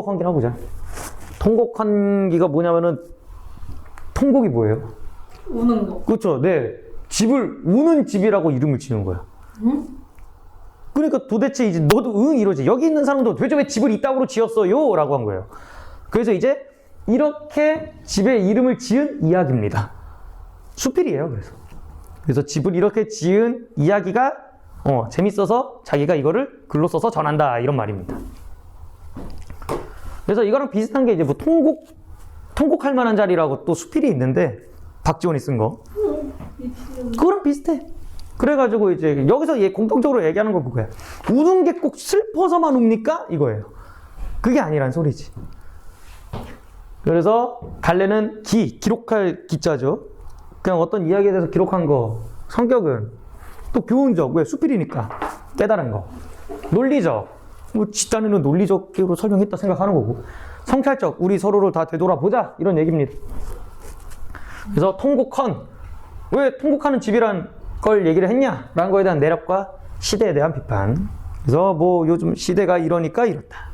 통곡환기나 보자. 통곡환기가 뭐냐면은 통곡이 뭐예요? 우는 거. 그렇죠. 네. 집을 우는 집이라고 이름을 지는 거야. 응? 그러니까 도대체 이제 너도 응 이러지. 여기 있는 사람도 도대체 왜 집을 이따구로 지었어요? 라고 한 거예요. 그래서 이제 이렇게 집의 이름을 지은 이야기입니다. 수필이에요. 그래서 집을 이렇게 지은 이야기가 재밌어서 자기가 이거를 글로 써서 전한다 이런 말입니다. 그래서 이거랑 비슷한 게 이제 뭐 통곡할 만한 자리라고 또 수필이 있는데 박지원이 쓴 거. 그거랑 비슷해. 그래가지고 이제 여기서 얘 공통적으로 얘기하는 거 그거야. 우는 게 꼭 슬퍼서만 웁니까? 이거예요. 그게 아니란 소리지. 그래서 갈래는 기록할 기자죠. 그냥 어떤 이야기에 대해서 기록한 거. 성격은 또 교훈적, 왜? 수필이니까 깨달은 거. 논리적, 뭐 집단에는 논리적으로 설명했다 생각하는 거고. 성찰적, 우리 서로를 다 되돌아보자 이런 얘기입니다. 그래서 통곡헌, 왜 통곡하는 집이란 걸 얘기를 했냐라는 거에 대한 내력과 시대에 대한 비판. 그래서 뭐 요즘 시대가 이러니까 이렇다.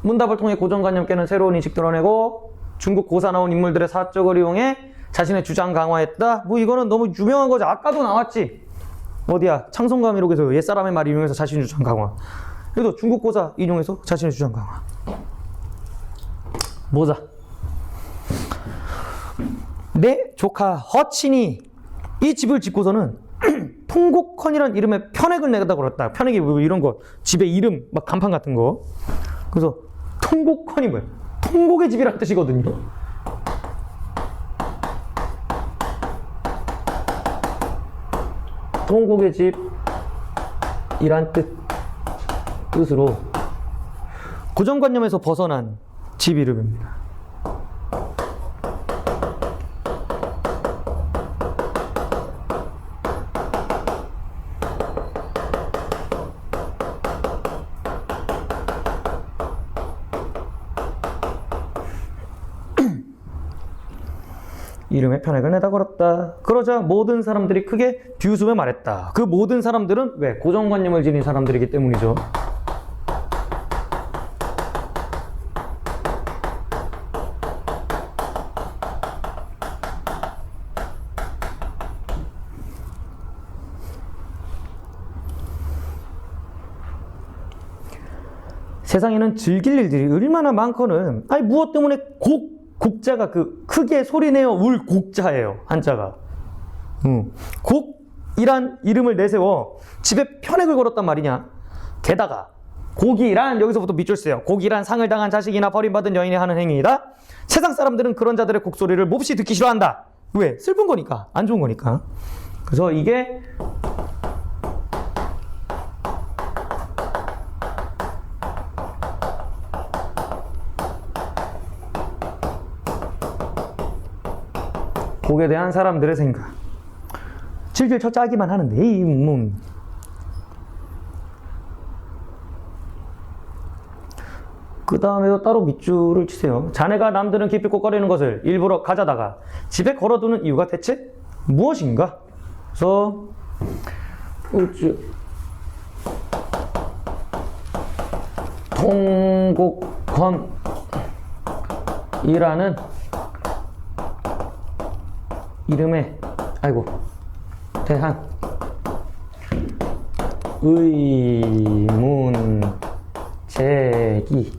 문답을 통해 고정관념 깨는 새로운 인식 드러내고, 중국 고사 나온 인물들의 사적을 이용해 자신의 주장 강화했다. 뭐 이거는 너무 유명한 거죠. 아까도 나왔지. 어디야? 창성감이록에서 옛사람의 말 인용해서 자신의 주장 강화. 그래도 중국 고사 인용해서 자신의 주장 강화. 보자. 내 조카 허친이 이 집을 짓고서는 통곡헌이라는 이름의 편액을 내다 그랬다. 편액이 뭐 이런 거, 집의 이름, 막 간판 같은 거. 그래서 통곡헌이 뭐야? 통곡의 집이라는 뜻이거든요. 통곡의 집이란 뜻으로 고정관념에서 벗어난 집 이름입니다. 이름에 편액을 내다 걸었다. 그러자 모든 사람들이 크게 비웃으며 말했다. 그 모든 사람들은 왜? 고정관념을 지닌 사람들이기 때문이죠. 세상에는 즐길 일들이 얼마나 많거든. 아니 무엇 때문에 곡자가 그 크게 소리내어 울 곡자예요. 한자가. 곡이란 이름을 내세워 집에 편액을 걸었단 말이냐. 게다가 곡이란, 여기서부터 밑줄 쓰요. 곡이란 상을 당한 자식이나 버림받은 여인이 하는 행위이다. 세상 사람들은 그런 자들의 곡소리를 몹시 듣기 싫어한다. 왜? 슬픈 거니까. 안 좋은 거니까. 그래서 이게 곡에 대한 사람들의 생각. 질질 쳐 짜기만 하는데, 그 다음에도 따로 밑줄을 치세요. 자네가 남들은 기필코 꺼리는 것을 일부러 가져다가 집에 걸어두는 이유가 대체 무엇인가? 그래서, 통곡헌이라는 이름에 대한 의문 제기.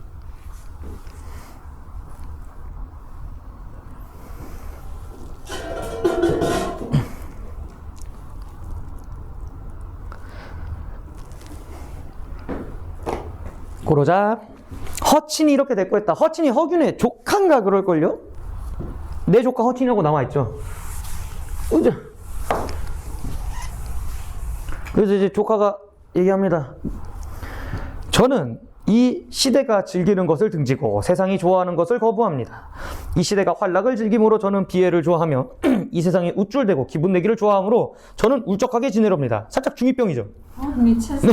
그러자 허친이 이렇게 됐고 했다. 허친이 허균의 조카인가 그럴걸요? 내 조카 허친이라고 나와있죠. 그죠? 그래서 이제 조카가 얘기합니다. 저는 이 시대가 즐기는 것을 등지고 세상이 좋아하는 것을 거부합니다. 이 시대가 환락을 즐김으로 저는 비애를 좋아하며 이 세상이 우쭐대고 기분 내기를 좋아하므로 저는 울적하게 지내렵니다. 살짝 중2병이죠. 미쳤어.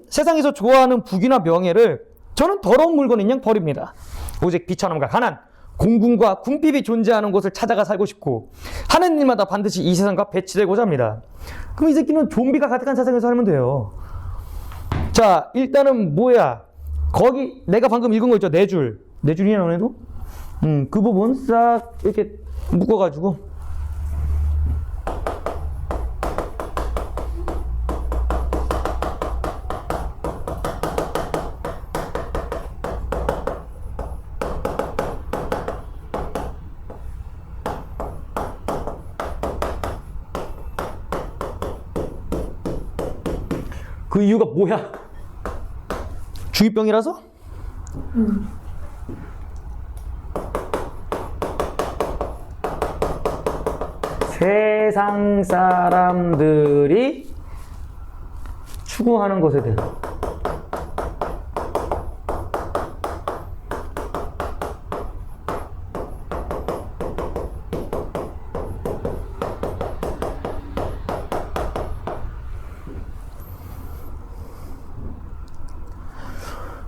세상에서 좋아하는 부귀나 명예를 저는 더러운 물건인 양 버립니다. 오직 비천함과 가난, 공군과 궁핍이 존재하는 곳을 찾아가 살고 싶고 하는 일마다 반드시 이 세상과 배치되고자 합니다. 그럼 이 새끼는 좀비가 가득한 세상에서 살면 돼요. 자, 일단은 뭐야? 거기 내가 방금 읽은 거 있죠? 네 줄이냐 너네도? 그 부분 싹 이렇게 묶어가지고 그 이유가 뭐야? 중2병이라서? 세상 사람들이 추구하는 것에 대해서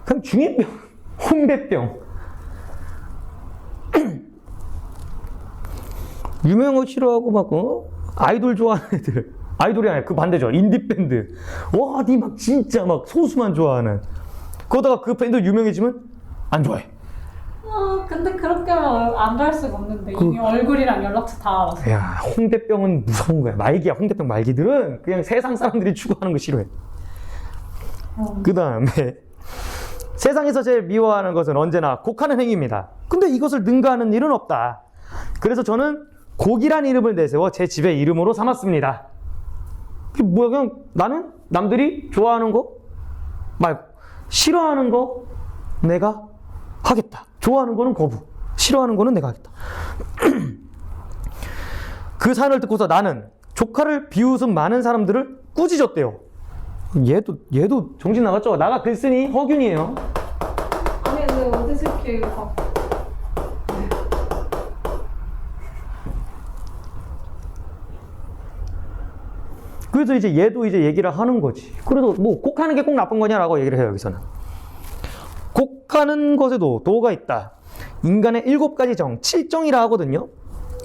그냥 중2병, 홍대병. 유명한 거 싫어하고 막 아이돌 좋아하는 애들. 아이돌이 아니라 그 반대죠. 인디밴드. 와, 니 막 진짜 막 소수만 좋아하는. 그러다가 그 밴드 유명해지면 안 좋아해. 근데 그렇게 하면 안 갈 수가 없는데 이미 얼굴이랑 연락처 다 알았어. 야, 홍대병은 무서운 거야. 말기야. 홍대병 말기들은 그냥 세상 사람들이 추구하는 거 싫어해. 그 다음에 세상에서 제일 미워하는 것은 언제나 곡하는 행위입니다. 근데 이것을 능가하는 일은 없다. 그래서 저는 곡이란 이름을 내세워 제 집의 이름으로 삼았습니다. 그게 뭐야? 그냥 나는 남들이 좋아하는 거 말고 싫어하는 거 내가 하겠다. 좋아하는 거는 거부, 싫어하는 거는 내가 하겠다. 그 사연을 듣고서 나는 조카를 비웃은 많은 사람들을 꾸짖었대요. 얘도 정신 나갔죠? 나가 글 쓰니 허균이에요. 아니 근데 어디서 이렇게 막 그래서 이제 얘도 이제 얘기를 하는 거지. 그래도 뭐 곡하는 게 꼭 나쁜 거냐라고 얘기를 해요, 여기서는. 곡하는 것에도 도가 있다. 인간의 7가지 정, 7정이라 하거든요.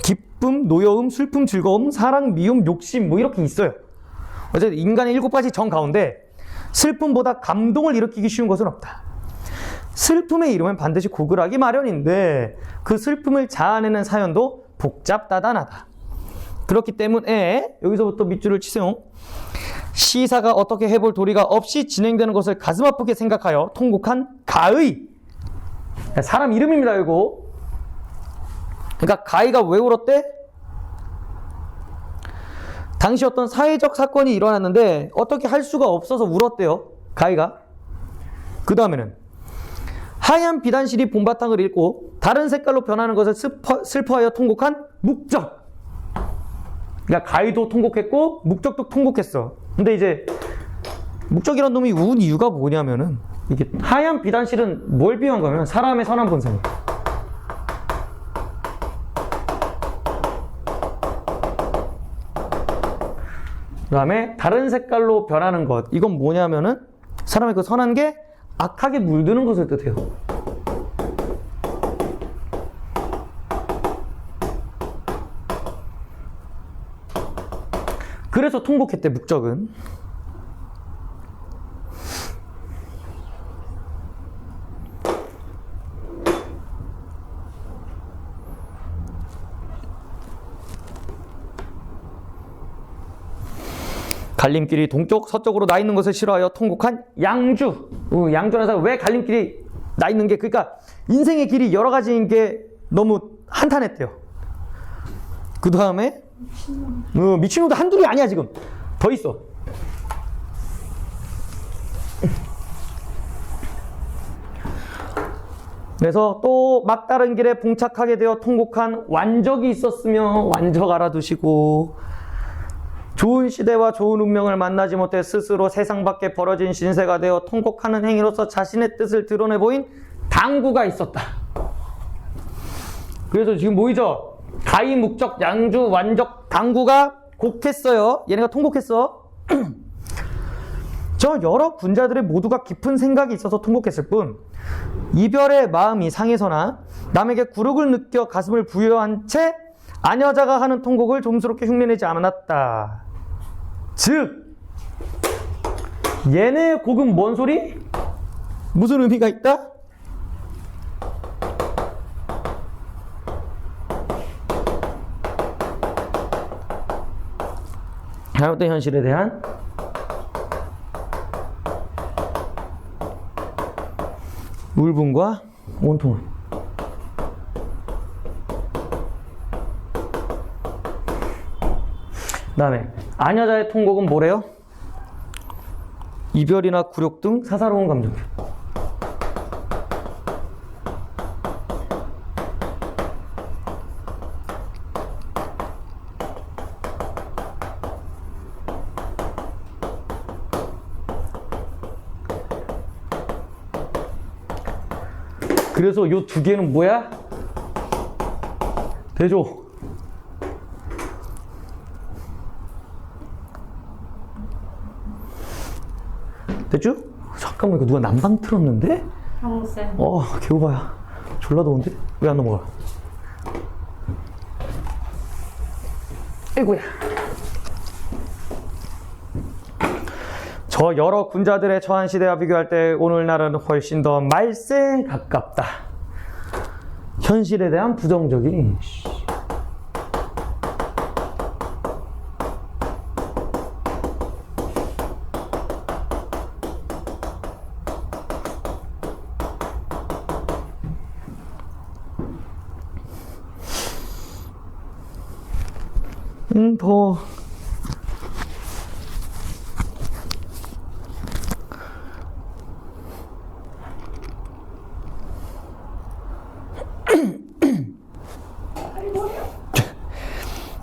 기쁨, 노여움, 슬픔, 즐거움, 사랑, 미움, 욕심 뭐 이렇게 있어요. 어쨌든 인간의 7가지 정 가운데 슬픔보다 감동을 일으키기 쉬운 것은 없다. 슬픔의 이름은 반드시 고글하기 마련인데 그 슬픔을 자아내는 사연도 복잡다단하다. 그렇기 때문에 여기서부터 밑줄을 치세요. 시사가 어떻게 해볼 도리가 없이 진행되는 것을 가슴 아프게 생각하여 통곡한 가의. 사람 이름입니다, 이거. 그러니까 가의가 왜 울었대? 당시 어떤 사회적 사건이 일어났는데 어떻게 할 수가 없어서 울었대요, 가의가. 그 다음에는 하얀 비단실이 봄바탕을 읽고 다른 색깔로 변하는 것을 슬퍼하여 통곡한 묵적. 그러니까 가의도 통곡했고 묵적도 통곡했어. 근데 이제 묵적이란 놈이 운 이유가 뭐냐면은 이게 하얀 비단실은 뭘 비유한 거냐면 사람의 선한 본성. 그 다음에 다른 색깔로 변하는 것. 이건 뭐냐면은 사람의 그 선한 게 악하게 물드는 것을 뜻해요. 그래서 통곡했대, 묵적은. 갈림길이 동쪽, 서쪽으로 나 있는 것을 싫어하여 통곡한 양주. 양주라는 사람 왜 갈림길이 나 있는 게, 그러니까 인생의 길이 여러 가지인 게 너무 한탄했대요. 그 다음에 미친놈도 한둘이 아니야, 지금. 더 있어. 그래서 또 막다른 길에 봉착하게 되어 통곡한 완적이 있었으며 완적 알아두시고, 좋은 시대와 좋은 운명을 만나지 못해 스스로 세상 밖에 벌어진 신세가 되어 통곡하는 행위로서 자신의 뜻을 드러내 보인 당구가 있었다. 그래서 지금 보이죠? 가의, 묵적, 양주, 완적, 당구가 곡했어요. 얘네가 통곡했어. 저 여러 군자들의 모두가 깊은 생각이 있어서 통곡했을 뿐 이별의 마음이 상해서나 남에게 굴욕을 느껴 가슴을 부여한 채 아녀자가 하는 통곡을 좀스럽게 흉내내지 않았다. 즉 얘네 곡은 뭔 소리? 무슨 의미가 있다? 잘못된 현실에 대한 울분과 원통함. 그 다음에 아녀자의 통곡은 뭐래요? 이별이나 굴욕 등 사사로운 감정. 그래서 요 두 개는 뭐야? 대조. 됐죠? 잠깐만, 이거 누가 난방 틀었는데? 형쌤. 개오바야. 졸라 더운데? 왜 안 넘어가? 아이고야. 저 여러 군자들의 처한 시대와 비교할 때 오늘날은 훨씬 더 말세에 가깝다. 현실에 대한 부정적인 더워.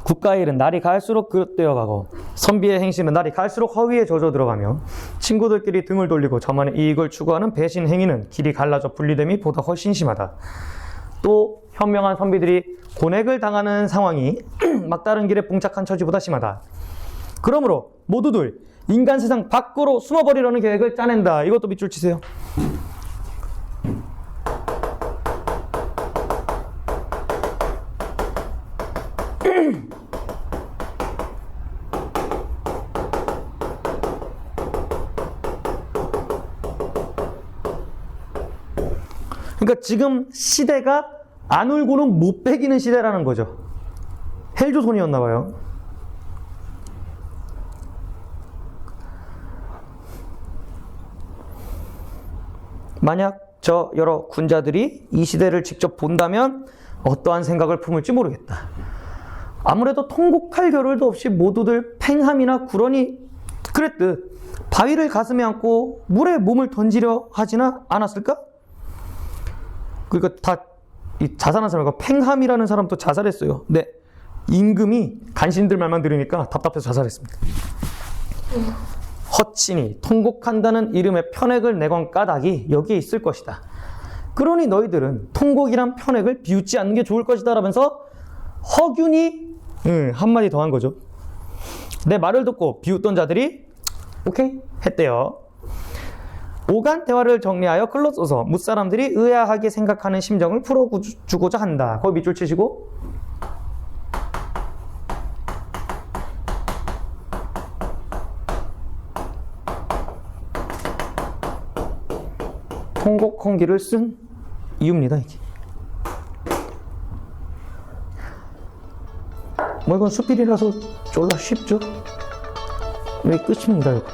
국가의 일은 날이 갈수록 그릇되어 가고 선비의 행실은 날이 갈수록 허위에 젖어 들어가며 친구들끼리 등을 돌리고 저만의 이익을 추구하는 배신 행위는 길이 갈라져 분리됨이 보다 훨씬 심하다. 또 현명한 선비들이 고뇌를 당하는 상황이 막다른 길에 봉착한 처지보다 심하다. 그러므로 모두들 인간 세상 밖으로 숨어버리려는 계획을 짜낸다. 이것도 밑줄 치세요. 그러니까 지금 시대가 안 울고는 못 베기는 시대라는 거죠. 헬조선이었나 봐요. 만약 저 여러 군자들이 이 시대를 직접 본다면 어떠한 생각을 품을지 모르겠다. 아무래도 통곡할 겨를도 없이 모두들 팽함이나 구런이 그랬듯 바위를 가슴에 안고 물에 몸을 던지려 하지나 않았을까? 그러니까 다 이 자살한 사람이고 팽함이라는 사람도 자살했어요. 네, 임금이 간신들 말만 들으니까 답답해서 자살했습니다. 허친이 통곡한다는 이름의 편액을 내건 까닭이 여기에 있을 것이다. 그러니 너희들은 통곡이란 편액을 비웃지 않는 게 좋을 것이다 라면서 허균이 한마디 더 한 거죠. 내 말을 듣고 비웃던 자들이 오케이 했대요. 오간 대화를 정리하여 글로 써서 뭇사람들이 의아하게 생각하는 심정을 풀어주고자 한다. 거기 밑줄 치시고 통곡 hon기를 쓴 이유입니다. 이게. 뭐 이건 수필이라서 졸라 쉽죠? 여기 끝입니다. 이거.